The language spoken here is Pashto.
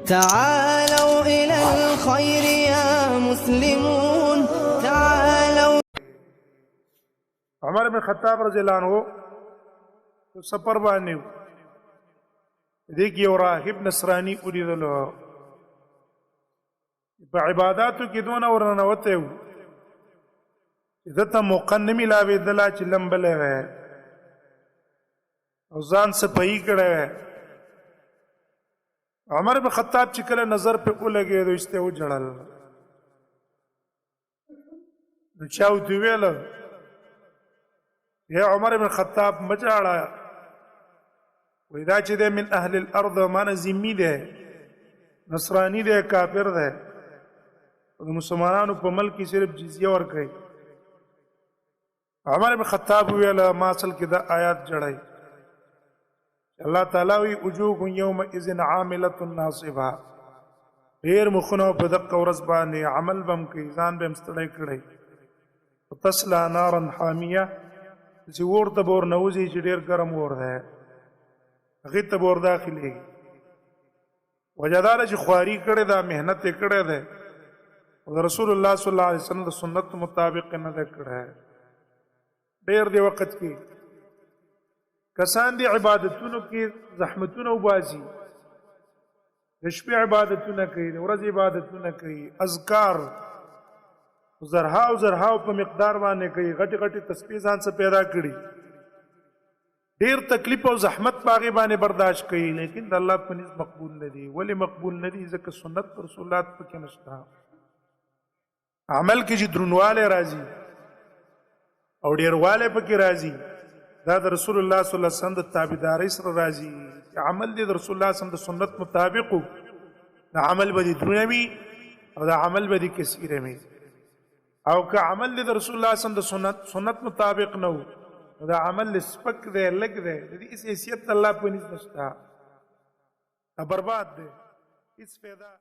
تعالوا إلى الخير يا مسلمون تعالوا. عمر بن خطاب رضی اللہ عنہ سفر باندې دیګ یو راهب نصرانی ولیدلو په عبادتو کې دونه ورننوته و دته مقنمی لا ویدلا چې لمبلې و او ځان صفائی کړه. عمر بن خطاب چې کله نظر په ولګي دوی استه و جړل نو چاو دی ویل یا عمر بن خطاب مجاړه وإذا چې من اهل الارض معنی ذمي ده نصرانی ده کافر ده د مسلمانانو په ملک کې صرف جزیه ورکړي. عمر بن خطاب ویل ما اصل کې د آیات جړای الله تعالی وی وجوه یومئذ عامله ناصبه ډیر مخونو په دقه ورځ باندې عمل بم کوي ځان به مستړی کړي تصلا نارا حامیه چې ورته بور نوځي چې ډیر ګرم ور ده هغه ته بور داخلي وجدار چې خواري کړي دا مهنت کړي ده او رسول الله صلی الله علیه وسلم د سنت مطابق نه ده کړه. ډیر دی وخت کې کسان دی عبادتونو کې زحمتونه وباسي د شپې عبادتونه کوي د ورځې عبادتونه کوي اذکار زرها او په مقدار باندې کوي غټ تسبیح ځان څخه پیدا کړي ډیر تکلیف او زحمت باغې باندې برداشت کوي لیکن د الله په نس مقبول نه دي. ولی مقبول نه دي؟ ځکه سنت رسولات پکې نشته. عمل کې چې درنواله راځي او ډیرواله پکې راځي دا د رسول الله صلی الله علیه وسلم د تابعداري سره راځي. عمل دې د رسول الله صلی الله علیه وسلم د سنت مطابق د عمل به درنوي او د عمل به کثیر وي او که عمل دې د رسول الله صلی الله علیه وسلم د سنت مطابق نه و دا عمل سپک دی لګ دی د دې حیثیت الله په نس نشته برباد دی هیڅ پیدا